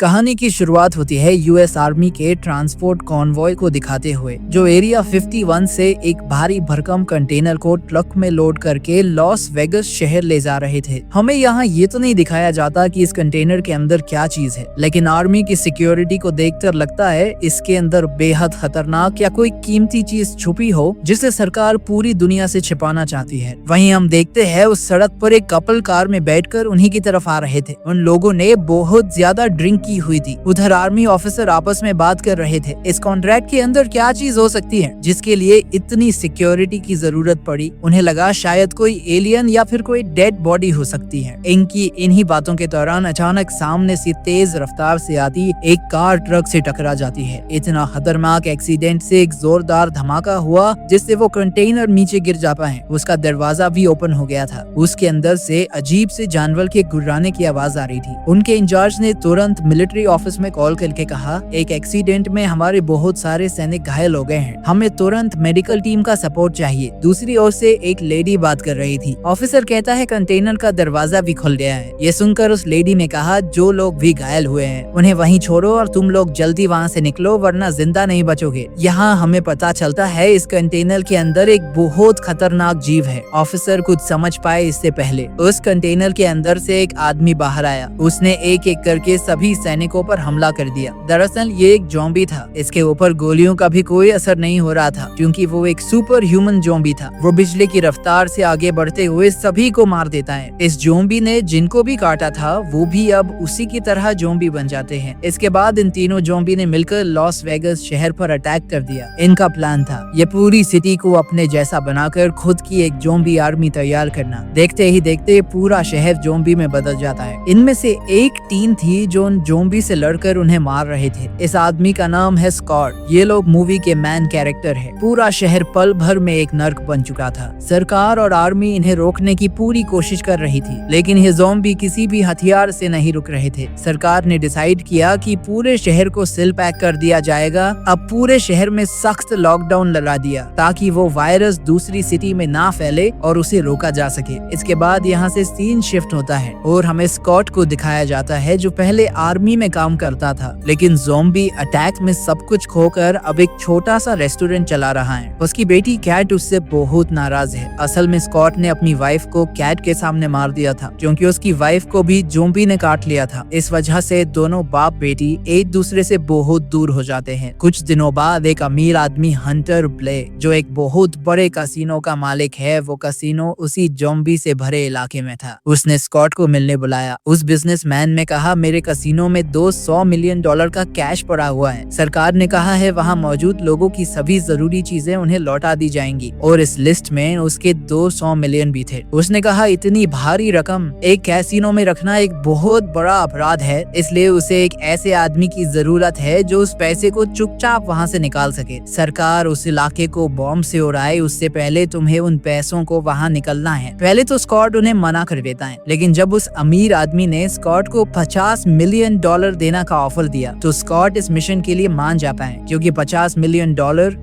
कहानी की शुरुआत होती है यूएस आर्मी के ट्रांसपोर्ट कॉन्वॉय को दिखाते हुए, जो एरिया 51 से एक भारी भरकम कंटेनर को ट्रक में लोड करके लॉस वेगस शहर ले जा रहे थे। हमें यहाँ ये तो नहीं दिखाया जाता कि इस कंटेनर के अंदर क्या चीज है, लेकिन आर्मी की सिक्योरिटी को देखकर लगता है इसके अंदर बेहद खतरनाक या कोई कीमती चीज छुपी हो जिसे सरकार पूरी दुनिया से छिपाना चाहती है। वहीं हम देखते हैं उस सड़क पर एक कपल कार में बैठकर उन्हीं की तरफ आ रहे थे। उन लोगों ने बहुत ज्यादा ड्रिंक की हुई थी। उधर आर्मी ऑफिसर आपस में बात कर रहे थे, इस कॉन्ट्रैक्ट के अंदर क्या चीज हो सकती है जिसके लिए इतनी सिक्योरिटी की जरूरत पड़ी। उन्हें लगा शायद कोई एलियन या फिर कोई डेड बॉडी हो सकती है। इनकी इन्हीं बातों के दौरान अचानक सामने से तेज रफ्तार से आती एक कार ट्रक से टकरा जाती है। इतना खतरनाक एक्सीडेंट से एक जोरदार धमाका हुआ जिससे वो कंटेनर नीचे गिर जाता है। उसका दरवाजा भी ओपन हो गया था। उसके अंदर से अजीब से जानवर के गुर्राने की आवाज आ रही थी। उनके इंचार्ज ने तुरंत मिलिट्री ऑफिस में कॉल करके कहा, एक एक्सीडेंट में हमारे बहुत सारे सैनिक घायल हो गए हैं, हमें तुरंत मेडिकल टीम का सपोर्ट चाहिए। दूसरी ओर से एक लेडी बात कर रही थी। ऑफिसर कहता है कंटेनर का दरवाजा भी खुल गया है। ये सुनकर उस लेडी ने कहा, जो लोग भी घायल हुए हैं उन्हें वहीं छोड़ो और तुम लोग जल्दी वहाँ से निकलो वरना जिंदा नहीं बचोगे। यहाँ हमें पता चलता है इस कंटेनर के अंदर एक बहुत खतरनाक जीव है। ऑफिसर कुछ समझ पाए इससे पहले उस कंटेनर के अंदर से एक आदमी बाहर आया। उसने एक एक करके सभी सैनिकों पर हमला कर दिया। दरअसल ये एक ज़ॉम्बी था। इसके ऊपर गोलियों का भी कोई असर नहीं हो रहा था क्योंकि वो एक सुपर ह्यूमन ज़ॉम्बी था। वो बिजली की रफ्तार से आगे बढ़ते हुए सभी को मार देता है। इस ज़ॉम्बी ने जिनको भी काटा था वो भी अब उसी की तरह ज़ॉम्बी बन जाते हैं। इसके बाद इन तीनों ज़ॉम्बी ने मिलकर लॉस वेगस शहर पर अटैक कर दिया। इनका प्लान था ये पूरी सिटी को अपने जैसा बनाकर खुद की एक ज़ॉम्बी आर्मी तैयार करना। देखते ही देखते पूरा शहर ज़ॉम्बी में बदल जाता है। इनमें से एक टीम थी जो उन ज़ॉम्बी से लड़कर उन्हें मार रहे थे। इस आदमी का नाम है स्कॉट। ये लोग मूवी के मैन कैरेक्टर है। पूरा शहर पल भर में एक नर्क बन चुका था। सरकार और आर्मी इन्हें रोकने की पूरी कोशिश कर रही थी, लेकिन ये ज़ॉम्बी किसी भी हथियार से नहीं रुक रहे थे। सरकार ने डिसाइड किया कि पूरे शहर को सील पैक कर दिया जाएगा। अब पूरे शहर में सख्त लॉकडाउन लगा दिया ताकि वो वायरस दूसरी सिटी में ना फैले और उसे रोका जा सके। इसके बाद यहाँ से सीन शिफ्ट होता है और हमें स्कॉट को दिखाया जाता है जो पहले आर्मी में काम करता था, लेकिन ज़ॉम्बी अटैक में सब कुछ खोकर अब एक छोटा सा रेस्टोरेंट चला रहा है। उसकी बेटी कैट उससे बहुत नाराज है। असल में स्कॉट ने अपनी वाइफ को कैट के सामने मार दिया था क्योंकि उसकी वाइफ को भी ज़ॉम्बी ने काट लिया था। इस वजह से दोनों बाप बेटी एक दूसरे से बहुत दूर हो जाते हैं। कुछ दिनों बाद एक अमीर आदमी हंटर ब्ले, जो एक बहुत बड़े कसिनो का मालिक है, वो कसिनो उसी ज़ॉम्बी से भरे इलाके में था। उसने स्कॉट को मिलने बुलाया। उस बिजनेसमैन ने कहा, मेरे कसिनो में $200 मिलियन का कैश पड़ा हुआ है। सरकार ने कहा है वहाँ मौजूद लोगों की सभी जरूरी चीजें उन्हें लौटा दी जाएंगी और इस लिस्ट में उसके 200 मिलियन भी थे। उसने कहा इतनी भारी रकम एक कैसीनो में रखना एक बहुत बड़ा अपराध है, इसलिए उसे एक ऐसे आदमी की जरूरत है जो उस पैसे को चुपचाप वहाँ से निकाल सके। सरकार उस इलाके को बॉम्ब से उड़ाए उससे पहले तुम्हें उन पैसों को वहाँ निकलना है। पहले तो स्कॉट उन्हें मना कर देता है, लेकिन जब उस अमीर आदमी ने स्कॉट को $50 मिलियन देना का ऑफर दिया तो स्कॉट इस मिशन के लिए मान जाता है क्योंकि $50 मिलियन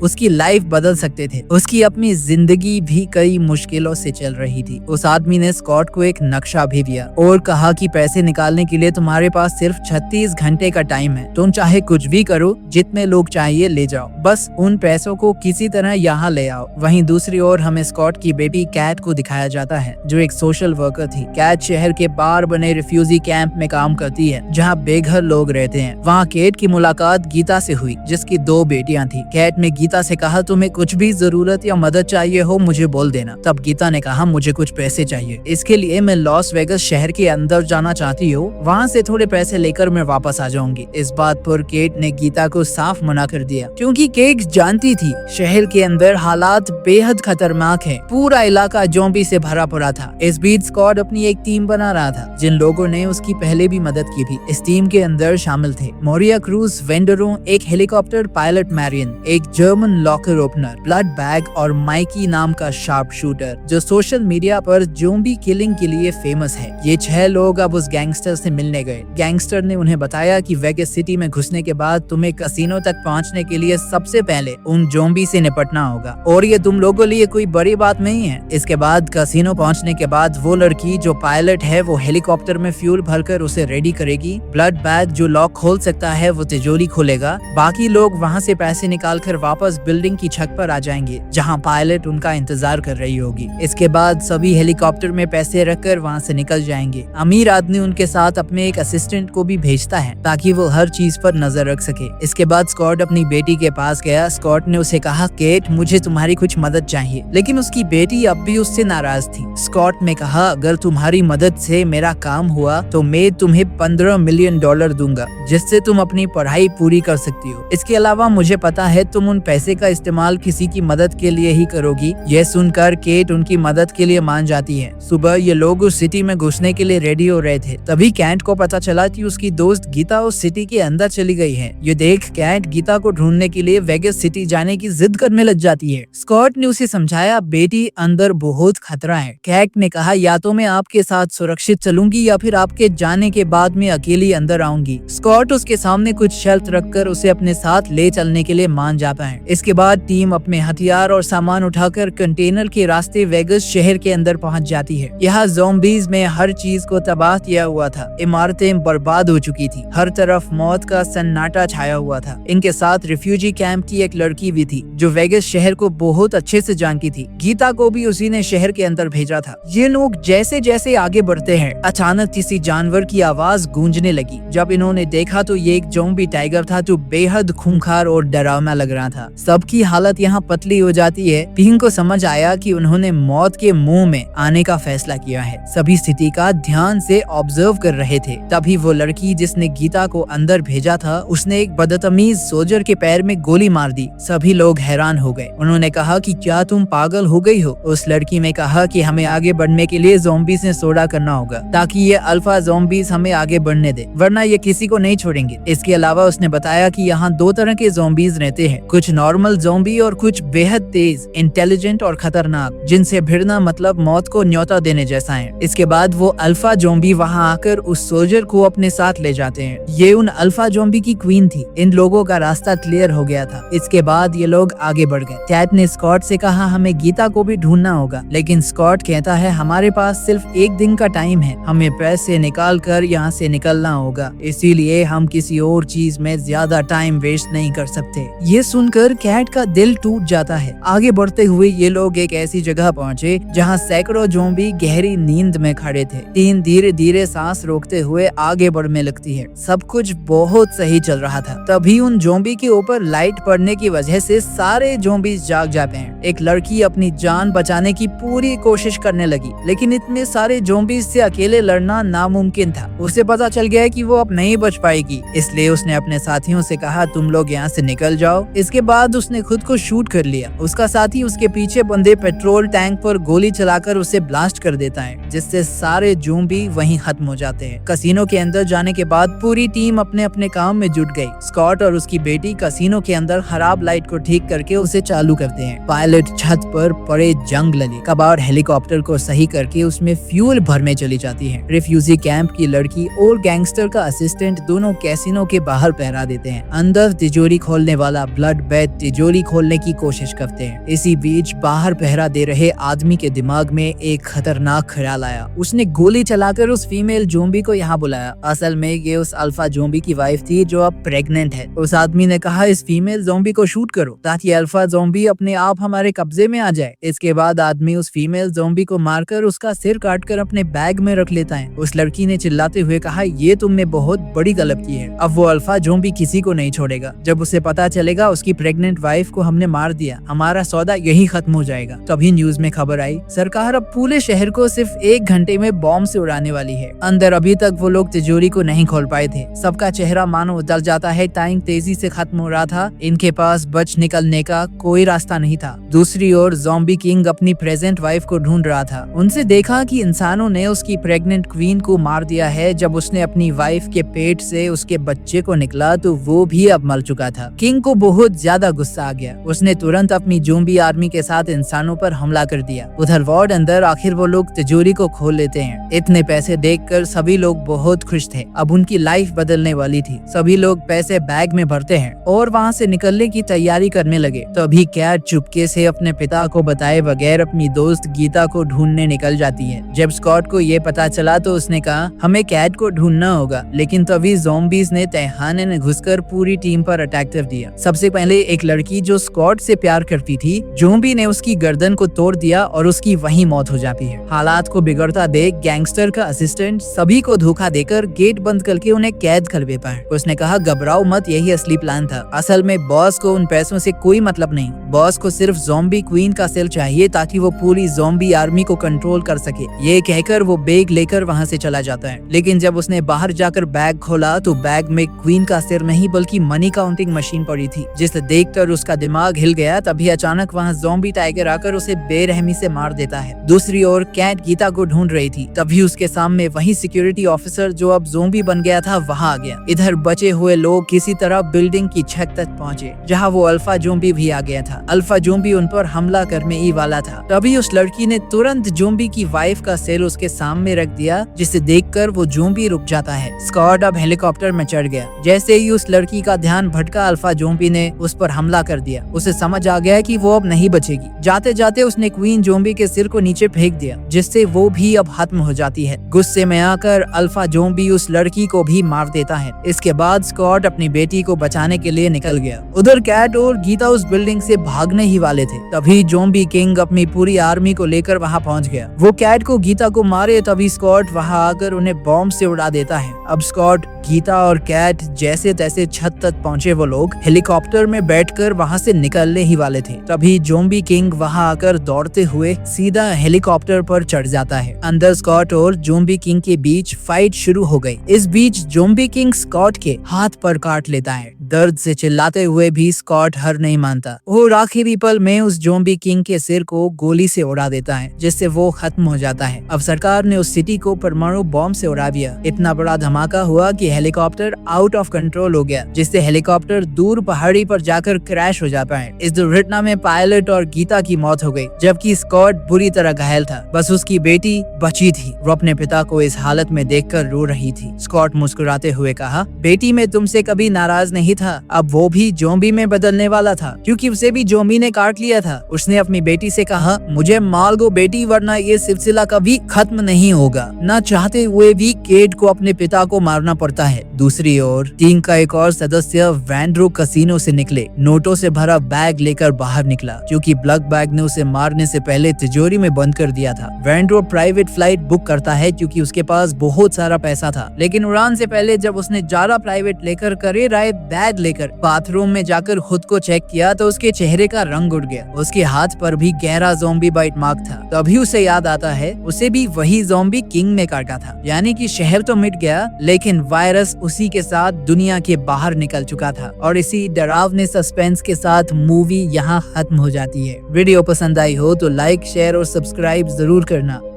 उसकी लाइफ बदल सकते थे। उसकी अपनी जिंदगी भी कई मुश्किलों से चल रही थी। उस आदमी ने स्कॉट को एक नक्शा भी दिया और कहा कि पैसे निकालने के लिए तुम्हारे पास सिर्फ 36 घंटे का टाइम है। तुम चाहे कुछ भी करो, जितने लोग चाहिए ले जाओ, बस उन पैसों को किसी तरह यहाँ ले आओ। वहीं दूसरी ओर हमें स्कॉट की बेटी कैट को दिखाया जाता है जो एक सोशल वर्कर थी। कैट शहर के बाहर बने रिफ्यूजी कैंप में काम करती है जहाँ बेघर लोग रहते हैं। वहाँ केट की मुलाकात गीता से हुई जिसकी 2 बेटियां थी। कैट ने गीता से कहा, तुम्हें कुछ भी जरूरत या मदद चाहिए हो मुझे बोल देना। तब गीता ने कहा, मुझे कुछ पैसे चाहिए, इसके लिए मैं लॉस वेगस शहर के अंदर जाना चाहती हूँ, वहाँ से थोड़े पैसे लेकर मैं वापस आ जाऊंगी। इस बात पर केट ने गीता को साफ मना कर दिया क्योंकि केट जानती थी शहर के अंदर हालात बेहद खतरनाक है। पूरा इलाका ज़ॉम्बी से भरा पड़ा था। इस बीच स्कॉट अपनी एक टीम बना रहा था जिन लोगों ने उसकी पहले भी मदद की थी। इस टीम के अंदर शामिल थे मोरिया क्रूज वेंडरो, एक हेलीकॉप्टर पायलट मैरियन, एक German locker opener, blood bag और माइकी नाम का शार्प शूटर जो सोशल मीडिया पर ज़ॉम्बी किलिंग के लिए फेमस है। ये 6 लोग अब उस गैंगस्टर से मिलने गए। गैंगस्टर ने उन्हें बताया कि वेगस सिटी में घुसने के बाद तुम्हें कसिनो तक पहुंचने के लिए सबसे पहले उन ज़ॉम्बी से निपटना होगा और ये तुम लोगों के लिए कोई बड़ी बात नहीं है। इसके बाद कसिनो पहुंचने के बाद वो लड़की जो पायलट है वो हेलीकॉप्टर में फ्यूल भरकर उसे रेडी करेगी। ब्लड ब्लड बैग जो लॉक खोल सकता है वो तिजोरी खोलेगा। बाकी लोग वहाँ से पैसे निकालकर वापस बिल्डिंग की छत पर आ जाएंगे जहाँ पायलट उनका इंतजार कर रही होगी। इसके बाद सभी हेलीकॉप्टर में पैसे रखकर वहाँ से निकल जाएंगे। अमीर आदमी उनके साथ अपने एक असिस्टेंट को भी भेजता है ताकि वो हर चीज पर नजर रख सके। इसके बाद स्कॉट अपनी बेटी के पास गया। स्कॉट ने उसे कहा, केट मुझे तुम्हारी कुछ मदद चाहिए, लेकिन उसकी बेटी अब भी उससे नाराज थी। स्कॉट ने कहा, अगर तुम्हारी मदद से मेरा काम हुआ तो मैं तुम्हें $15 मिलियन दूंगा जिससे तुम अपनी पढ़ाई पूरी कर सकती हो। इसके अलावा मुझे पता है तुम उन पैसे का इस्तेमाल किसी की मदद के लिए ही करोगी। यह सुनकर केट उनकी मदद के लिए मान जाती है। सुबह ये लोग उस सिटी में घुसने के लिए रेडी हो रहे थे। तभी कैट को पता चला कि उसकी दोस्त गीता उस सिटी के अंदर चली गई है। ये देख कैट गीता को ढूंढने के लिए वेगस सिटी जाने की जिद करने लग जाती है। स्कॉट ने उसे समझाया, बेटी अंदर बहुत खतरा है। कैट ने कहा, या तो मैं आपके साथ सुरक्षित चलूंगी या फिर आपके जाने के बाद मैं अकेली अंदर आऊंगी। स्कॉट उसके सामने कुछ शर्त रखकर उसे अपने साथ ले चलने के लिए मान जाता है। इसके बाद टीम अपने हथियार और सामान उठाकर कंटेनर के रास्ते वेगस शहर के अंदर पहुंच जाती है। यहाँ ज़ॉम्बीज़ में हर चीज को तबाह किया हुआ था। इमारतें बर्बाद हो चुकी थी। हर तरफ मौत का सन्नाटा छाया हुआ था। इनके साथ रिफ्यूजी कैंप की एक लड़की भी थी जो वेगस शहर को बहुत अच्छे से जानती थी। गीता को भी उसी ने शहर के अंदर भेजा था। ये लोग जैसे जैसे आगे बढ़ते हैं अचानक किसी जानवर की आवाज गूंजने लगी। जब इन्होंने देखा तो ये एक ज़ॉम्बी टाइगर था जो बेहद खूंखार और डरावना लग रहा था। सबकी हालत यहाँ पतली हो जाती है। पिंक को समझ आया कि उन्होंने मौत के मुंह में आने का फैसला किया है। सभी स्थिति का ध्यान से ऑब्जर्व कर रहे थे। तभी वो लड़की जिसने गीता को अंदर भेजा था उसने एक बदतमीज सोल्जर के पैर में गोली मार दी। सभी लोग हैरान हो गए। उन्होंने कहा कि क्या तुम पागल हो गई हो? उस लड़की ने कहा कि हमें आगे बढ़ने के लिए ज़ॉम्बीज़ से सोडा करना होगा ताकि ये अल्फा ज़ॉम्बीज़ हमें आगे बढ़ने दे, वरना ये किसी को नहीं छोड़ेंगे। इसके अलावा उसने बताया कि यहाँ दो तरह के ज़ॉम्बीज़ रहते हैं, कुछ नॉर्मल ज़ॉम्बी और कुछ बेहद तेज, इंटेलिजेंट और खतरनाक, जिनसे भिड़ना मतलब मौत को न्योता देने जैसा है। इसके बाद वो अल्फा ज़ॉम्बी वहाँ आकर उस सोल्जर को अपने साथ ले जाते हैं। ये उन अल्फा ज़ॉम्बी की क्वीन थी। इन लोगों का रास्ता क्लियर हो गया था। इसके बाद ये लोग आगे बढ़ गए। कैट ने स्कॉट से कहा, हमें गीता को भी ढूंढना होगा, लेकिन स्कॉट कहता है, हमारे पास सिर्फ एक दिन का टाइम है, हमें पैसे निकाल कर यहाँ से निकलना होगा, इसीलिए हम किसी और चीज में ज्यादा टाइम वेस्ट नहीं कर सकते। ये सुनकर कैट का दिल टूट जाता है। आगे बढ़ते हुए ये लोग एक ऐसी जगह पहुँचे जहाँ सैकड़ों ज़ॉम्बी गहरी नींद में खड़े थे। टीम धीरे धीरे सांस रोकते हुए आगे बढ़ने लगती है। सब कुछ बहुत सही चल रहा था। तभी उन ज़ॉम्बी के ऊपर लाइट पड़ने की वजह से सारे ज़ॉम्बी जाग जाते हैं। एक लड़की अपनी जान बचाने की पूरी कोशिश करने लगी, लेकिन इतने सारे ज़ॉम्बी से अकेले लड़ना नामुमकिन था। उसे पता चल गया कि वो अब नहीं बच पाएगी, इसलिए उसने अपने साथियों से कहा, तुम लोग यहाँ से निकल जाओ। इसके बाद उसने खुद को शूट कर लिया। उसका साथी उसके पीछे बंधे पेट्रोल टैंक पर गोली चलाकर उसे ब्लास्ट कर देता है, जिससे सारे ज़ॉम्बी वहीं खत्म हो जाते हैं। कसिनो के अंदर जाने के बाद पूरी टीम अपने अपने काम में जुट गई। स्कॉट और उसकी बेटी कसिनो के अंदर खराब लाइट को ठीक करके उसे चालू करते हैं। पायलट छत पर पड़े जंगली कबाड़ हेलीकॉप्टर को सही करके उसमें फ्यूल भरने चली जाती है। रिफ्यूजी कैंप की लड़की और गैंगस्टर का असिस्टेंट दोनों कैसीनो के बाहर पहरा देते हैं। अंदर तिजोरी खोलने वाला ब्लड बैग तिजोरी खोलने की कोशिश करते हैं। इसी बीच बाहर पहरा दे रहे आदमी के दिमाग में एक खतरनाक ख्याल आया। उसने गोली चलाकर उस फीमेल ज़ॉम्बी को यहाँ बुलाया। असल में ये उस अल्फा ज़ॉम्बी की वाइफ थी जो अब प्रेग्नेंट है। उस आदमी ने कहा, इस फीमेल ज़ॉम्बी को शूट करो ताकि अल्फा ज़ॉम्बी अपने आप हमारे कब्जे में आ जाए। इसके बाद आदमी उस फीमेल ज़ॉम्बी को मारकर उसका सिर काटकर अपने बैग में रख लेता है। उस लड़की ने चिल्लाते हुए कहा, ये तुमने बहुत बड़ी गलती की है। अब वो अल्फा ज़ॉम्बी किसी को नहीं छोड़ेगा। जब उसे पता चलेगा उसकी प्रेग्नेंट वाइफ को हमने मार दिया, हमारा सौदा यही खत्म हो जाएगा। तभी न्यूज में खबर आई, सरकार अब पूरे शहर को सिर्फ 1 घंटे में बॉम्ब से उड़ाने वाली है। अंदर अभी तक वो लोग तिजोरी को नहीं खोल पाए थे। सबका चेहरा मानो उतर जाता है। टाइम तेजी से खत्म हो रहा था। इनके पास बच निकलने का कोई रास्ता नहीं था। दूसरी ओर ज़ॉम्बी किंग अपनी प्रेजेंट वाइफ को ढूंढ रहा था। उनसे देखा कि इंसानों ने उसकी प्रेग्नेंट क्वीन को मार दिया है। जब उसने अपनी वाइफ के पेट से उसके बच्चे को निकला तो वो भी अब मर चुका था। किंग को बहुत ज्यादा गुस्सा आ गया। उसने तुरंत अपनी ज़ॉम्बी आर्मी के साथ इंसानों पर हमला कर दिया। उधर वार्ड अंदर आखिर वो लोग तिजोरी को खोल लेते हैं। इतने पैसे देखकर सभी लोग बहुत खुश थे। अब उनकी लाइफ बदलने वाली थी। सभी लोग पैसे बैग में भरते हैं और वहाँ से निकलने की तैयारी करने लगे। तभी कैट चुपके से अपने पिता को बताए बगैर अपनी दोस्त गीता को ढूंढने निकल जाती है। जब स्कॉट को ये पता चला तो उसने कहा, हमें कैट को ढूंढना होगा। होगा, लेकिन तभी ज़ॉम्बीज़ ने तहखाने में घुसकर पूरी टीम पर अटैक कर दिया। सबसे पहले एक लड़की जो स्कॉट से प्यार करती थी, ज़ॉम्बी ने उसकी गर्दन को तोड़ दिया और उसकी वहीं मौत हो जाती है। हालात को बिगड़ता देख गैंगस्टर का असिस्टेंट सभी को धोखा देकर गेट बंद करके उन्हें कैद कर देता है। उसने कहा, घबराओ मत, यही असली प्लान था। असल में बॉस को उन पैसों से कोई मतलब नहीं। बॉस को सिर्फ ज़ॉम्बी क्वीन का सेल चाहिए ताकि वो पूरी ज़ॉम्बी आर्मी को कंट्रोल कर सके। ये कहकर वो बैग लेकर वहाँ से चला जाता है, लेकिन जब उसने बाहर जाकर बैग खोला तो बैग में क्वीन का सिर नहीं बल्कि मनी काउंटिंग मशीन पड़ी थी, जिसे देखकर उसका दिमाग हिल गया। तभी अचानक वहाँ ज़ॉम्बी टाइगर आकर उसे बेरहमी से मार देता है। दूसरी ओर कैट गीता को ढूंढ रही थी, तभी उसके सामने वही सिक्योरिटी ऑफिसर जो अब ज़ॉम्बी बन गया था वहाँ आ गया। इधर बचे हुए लोग किसी तरह बिल्डिंग की छत तक पहुँचे, जहाँ वो अल्फा ज़ॉम्बी भी आ गया था। अल्फा ज़ॉम्बी उन पर हमला करने ही वाला था। तभी उस लड़की ने तुरंत ज़ॉम्बी की वाइफ का सेल उसके सामने रख दिया, जिसे देखकर वो ज़ॉम्बी रुक जाता है। स्कॉट अब हेलीकॉप्टर में चढ़ गया। जैसे ही उस लड़की का ध्यान भटका, अल्फा ज़ॉम्बी ने उस पर हमला कर दिया। उसे समझ आ गया कि वो अब नहीं बचेगी। जाते जाते उसने क्वीन ज़ॉम्बी के सिर को नीचे फेंक दिया, जिससे वो भी अब खत्म हो जाती है। गुस्से में आकर अल्फा ज़ॉम्बी उस लड़की को भी मार देता है। इसके बाद स्कॉट अपनी बेटी को बचाने के लिए निकल गया। उधर कैट और गीता उस बिल्डिंग से भागने ही वाले थे, तभी ज़ॉम्बी किंग अपनी पूरी आर्मी को लेकर वहाँ पहुँच गया। वो कैट को गीता को मारे, तभी स्कॉट वहाँ आकर उन्हें बॉम्ब से उड़ा देता है। अब स्कॉट, गीता और कैट जैसे तैसे छत तक पहुँचे। वो लोग हेलीकॉप्टर में बैठकर वहाँ से निकलने ही वाले थे, तभी ज़ॉम्बी किंग वहाँ आकर दौड़ते हुए सीधा हेलीकॉप्टर पर चढ़ जाता है। अंदर स्कॉट और ज़ॉम्बी किंग के बीच फाइट शुरू हो गई। इस बीच ज़ॉम्बी किंग स्कॉट के हाथ पर काट लेता है। दर्द से चिल्लाते हुए भी स्कॉट हार नहीं मानता। वो आखिरी पल में उस ज़ॉम्बी किंग के सिर को गोली से उड़ा देता है, जिससे वो खत्म हो जाता है। अब सरकार ने उस सिटी को परमाणु बॉम्ब से उड़ा दिया। इतना बड़ा धमाका हुआ कि हेलीकॉप्टर आउट ऑफ कंट्रोल हो गया, जिससे हेलीकॉप्टर दूर पहाड़ी पर जाकर क्रैश हो जाता है। इस दुर्घटना में पायलट और गीता की मौत हो गई, जबकि स्कॉट बुरी तरह घायल था। बस उसकी बेटी बची थी। वो अपने पिता को इस हालत में देखकर रो रही थी। स्कॉट मुस्कुराते हुए कहा, बेटी मैं तुमसे कभी नाराज नहीं था। अब वो भी ज़ॉम्बी में बदलने वाला था, क्योंकि उसे भी ज़ॉम्बी ने काट लिया था। उसने अपनी बेटी से कहा, मुझे मार दो बेटी, वरना ये सिलसिला कभी खत्म नहीं होगा। न चाहते हुए भी केट को अपने पिता को मारना पड़ता है। दूसरी ओर टीम का एक और सदस्य वैंड्रो कसिनो से निकले नोटों से भरा बैग लेकर बाहर निकला, क्योंकि ब्लैक बैग ने उसे मारने से पहले तिजोरी में बंद कर दिया था। वैंड्रो प्राइवेट फ्लाइट बुक करता है क्योंकि उसके पास बहुत सारा पैसा था, लेकिन उड़ान से पहले जब उसने ज्यादा प्राइवेट लेकर करियर आए बैग लेकर बाथरूम में जाकर खुद को चेक किया तो उसके चेहरे का रंग उड़ गया। उसके हाथ पर भी गहरा ज़ॉम्बी बाइट मार्क था। तभी उसे याद आता है उसे भी वही ज़ॉम्बी किंग ने काटा था। यानी कि शहर तो मिट गया, लेकिन वायरस उसी के साथ दुनिया के बाहर निकल चुका था। और इसी डरावने सस्पेंस के साथ मूवी यहाँ खत्म हो जाती है। वीडियो पसंद आई हो तो लाइक, शेयर और सब्सक्राइब जरूर करना।